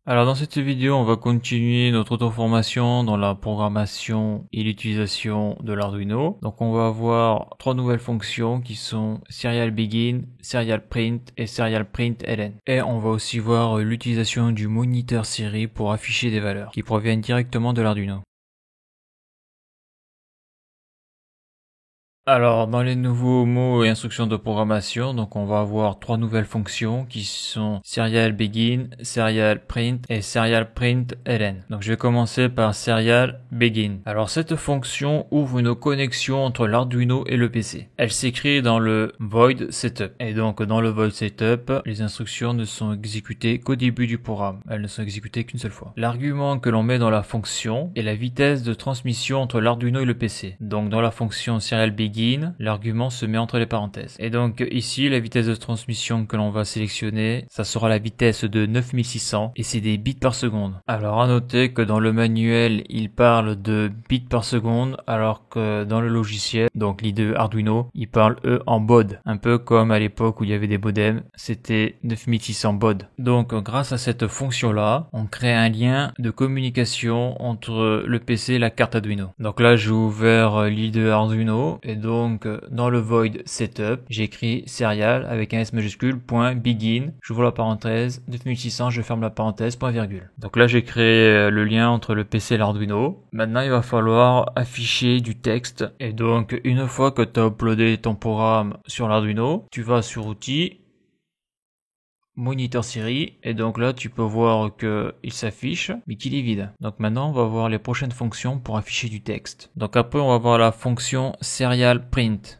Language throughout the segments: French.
Alors dans cette vidéo, on va continuer notre auto-formation dans la programmation et l'utilisation de l'Arduino. Donc on va avoir trois nouvelles fonctions qui sont Serial Begin, Serial Print et Serial Print ln. Et on va aussi voir l'utilisation du moniteur série pour afficher des valeurs qui proviennent directement de l'Arduino. Alors, dans les nouveaux mots et instructions de programmation, donc on va avoir trois nouvelles fonctions qui sont Serial Begin, Serial Print et Serial Print ln. Donc je vais commencer par Serial Begin. Alors cette fonction ouvre une connexion entre l'Arduino et le PC. Elle s'écrit dans le void setup. Et donc dans le void setup, les instructions ne sont exécutées qu'au début du programme. Elles ne sont exécutées qu'une seule fois. L'argument que l'on met dans la fonction est la vitesse de transmission entre l'Arduino et le PC. Donc dans la fonction Serial Begin, l'argument se met entre les parenthèses. Et donc ici, la vitesse de transmission que l'on va sélectionner, ça sera la vitesse de 9600 et c'est des bits par seconde. Alors à noter que dans le manuel, il parle de bits par seconde alors que dans le logiciel, donc l'IDE Arduino, il parle eux en baud. Un peu comme à l'époque où il y avait des modems, c'était 9600 baud. Donc grâce à cette fonction-là, on crée un lien de communication entre le PC et la carte Arduino. Donc là, j'ai ouvert l'IDE Arduino et donc dans le void setup, j'écris serial avec un S majuscule, point begin, j'ouvre la parenthèse, 9600, je ferme la parenthèse, point virgule. Donc là j'ai créé le lien entre le PC et l'Arduino. Maintenant il va falloir afficher du texte et donc une fois que tu as uploadé ton programme sur l'Arduino, tu vas sur outils, moniteur série, et donc là tu peux voir qu'il s'affiche mais qu'il est vide. Donc maintenant on va voir les prochaines fonctions pour afficher du texte. Donc après on va voir la fonction serial print.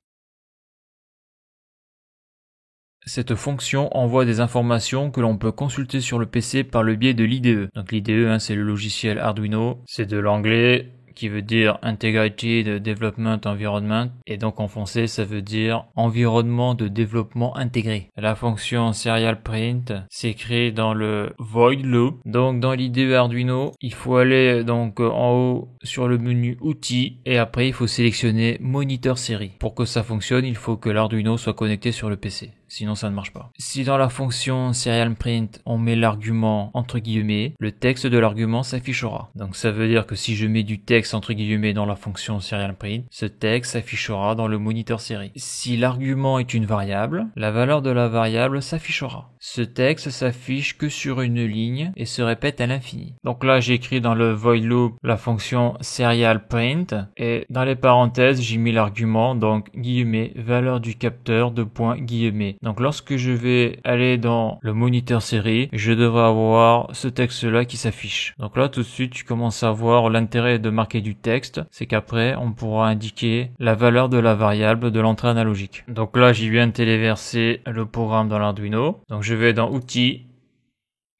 Cette fonction envoie des informations que l'on peut consulter sur le PC par le biais de l'IDE. Donc l'IDE, c'est le logiciel Arduino, c'est de l'anglais qui veut dire Integrated Development Environment, et donc en français ça veut dire environnement de développement intégré. La fonction serial print s'écrit dans le void loop. Donc dans l'IDE Arduino, il faut aller donc en haut sur le menu outils et après il faut sélectionner moniteur série. Pour que ça fonctionne, il faut que l'Arduino soit connecté sur le PC. Sinon ça ne marche pas. Si dans la fonction serial print on met l'argument entre guillemets, le texte de l'argument s'affichera. Donc ça veut dire que si je mets du texte entre guillemets dans la fonction serial print, ce texte s'affichera dans le moniteur série. Si l'argument est une variable, la valeur de la variable s'affichera. Ce texte s'affiche que sur une ligne et se répète à l'infini. Donc là j'ai écrit dans le void loop la fonction serial print et dans les parenthèses j'ai mis l'argument donc guillemets valeur du capteur de point guillemets. Donc lorsque je vais aller dans le moniteur série, je devrais avoir ce texte-là qui s'affiche. Donc là tout de suite tu commences à voir l'intérêt de marquer du texte, c'est qu'après on pourra indiquer la valeur de la variable de l'entrée analogique. Donc là j'y viens de téléverser le programme dans l'Arduino. Donc je vais dans outils,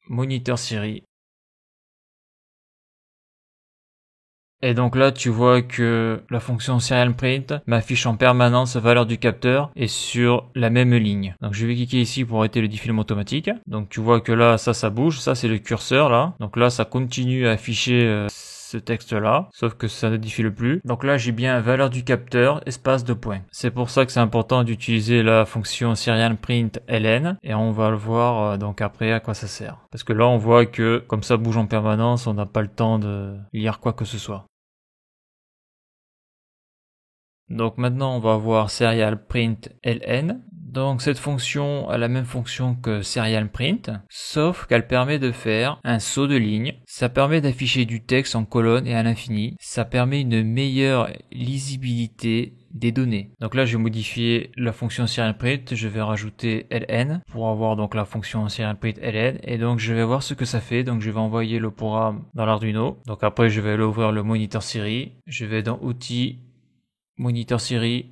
moniteur série. Et donc là, tu vois que la fonction serial print m'affiche en permanence la valeur du capteur et sur la même ligne. Donc je vais cliquer ici pour arrêter le défilement automatique. Donc tu vois que là, ça bouge. Ça, c'est le curseur là. Donc là, ça continue à afficher ce texte-là, sauf que ça ne défile plus. Donc là, j'ai bien valeur du capteur, espace de points. C'est pour ça que c'est important d'utiliser la fonction serial print ln et on va le voir donc après à quoi ça sert. Parce que là, on voit que comme ça bouge en permanence, on n'a pas le temps de lire quoi que ce soit. Donc maintenant on va voir serial print ln. Donc cette fonction a la même fonction que serial print, sauf qu'elle permet de faire un saut de ligne. Ça permet d'afficher du texte en colonne et à l'infini. Ça permet une meilleure lisibilité des données. Donc là je vais modifier la fonction serial print, je vais rajouter ln pour avoir donc la fonction serial print ln et donc je vais voir ce que ça fait. Donc je vais envoyer le programme dans l'Arduino. Donc après je vais aller ouvrir le moniteur série, je vais dans outils, moniteur série.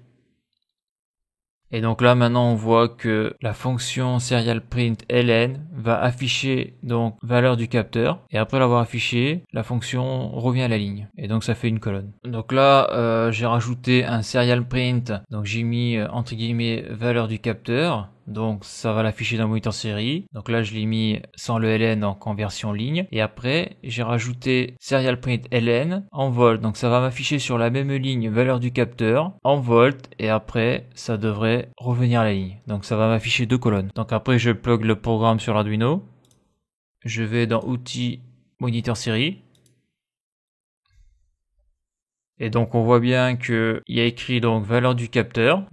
Et donc là maintenant on voit que la fonction serial print ln va afficher donc valeur du capteur et après l'avoir affiché, la fonction revient à la ligne et donc ça fait une colonne. Donc là j'ai rajouté un serial print, donc j'ai mis entre guillemets valeur du capteur. Donc ça va l'afficher dans le moniteur série. Donc là je l'ai mis sans le ln, donc en version ligne. Et après j'ai rajouté serial print ln en volt. Donc ça va m'afficher sur la même ligne valeur du capteur en volt. Et après ça devrait revenir à la ligne. Donc ça va m'afficher deux colonnes. Donc après je plug le programme sur l'Arduino. je vais dans outils, moniteur série. Et donc on voit bien que il y a écrit donc valeur du capteur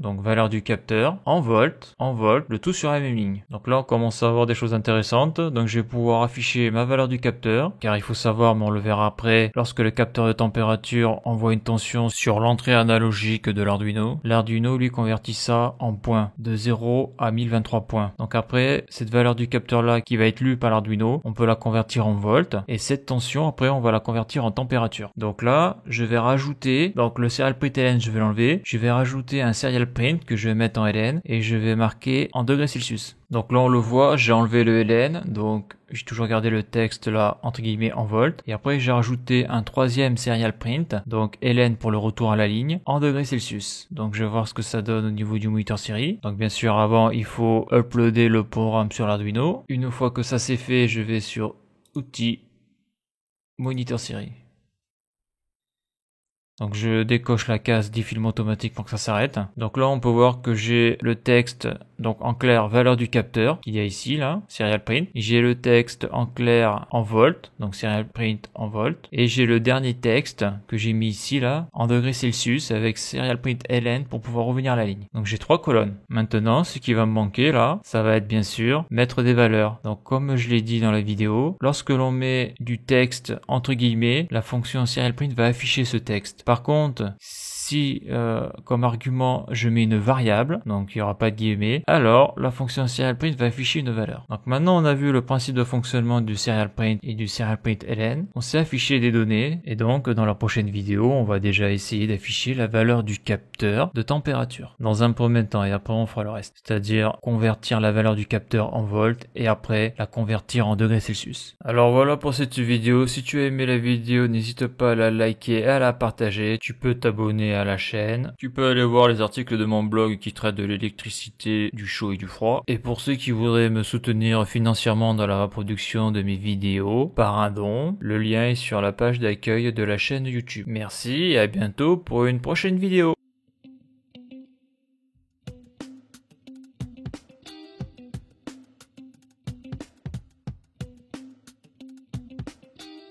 en volts, le tout sur la même ligne. Donc là on commence à avoir des choses intéressantes. Donc je vais pouvoir afficher ma valeur du capteur, car il faut savoir, mais on le verra après, lorsque le capteur de température envoie une tension sur l'entrée analogique de l'Arduino, l'Arduino lui convertit ça en points, de 0 à 1023 points. Donc après, cette valeur du capteur là qui va être lue par l'Arduino, on peut la convertir en volts, et cette tension après on va la convertir en température. Donc là, je vais rajouter donc le serial print ln, je vais l'enlever. Je vais rajouter un serial print que je vais mettre en ln et je vais marquer en degrés Celsius. Donc là on le voit, j'ai enlevé le ln, donc j'ai toujours gardé le texte là entre guillemets en volts. Et après j'ai rajouté un troisième serial print, donc ln pour le retour à la ligne, en degrés Celsius. Donc je vais voir ce que ça donne au niveau du moniteur série. Donc bien sûr avant il faut uploader le programme sur l'Arduino. Une fois que ça c'est fait, je vais sur outils, moniteur série. Donc je décoche la case défilement automatique pour que ça s'arrête. Donc là on peut voir que j'ai le texte, donc en clair valeur du capteur qu'il y a ici là, serial print. J'ai le texte en clair en volts, donc serial print en volts. Et j'ai le dernier texte que j'ai mis ici là, en degrés Celsius avec serial print ln pour pouvoir revenir à la ligne. Donc j'ai 3 colonnes. Maintenant ce qui va me manquer là, ça va être bien sûr mettre des valeurs. Donc comme je l'ai dit dans la vidéo, lorsque l'on met du texte entre guillemets, la fonction serial print va afficher ce texte. Par contre, si comme argument je mets une variable, donc il n'y aura pas de guillemets, alors la fonction serial print va afficher une valeur. Donc maintenant on a vu le principe de fonctionnement du serial print et du serial print ln. On sait afficher des données et donc dans la prochaine vidéo on va déjà essayer d'afficher la valeur du capteur de température dans un premier temps, et après on fera le reste. C'est-à-dire convertir la valeur du capteur en volts et après la convertir en degrés Celsius. Alors voilà pour cette vidéo. Si tu as aimé la vidéo, n'hésite pas à la liker et à la partager. Tu peux t'abonner à la chaîne. Tu peux aller voir les articles de mon blog qui traitent de l'électricité, du chaud et du froid. Et pour ceux qui voudraient me soutenir financièrement dans la reproduction de mes vidéos par un don, le lien est sur la page d'accueil de la chaîne YouTube. Merci et à bientôt pour une prochaine vidéo.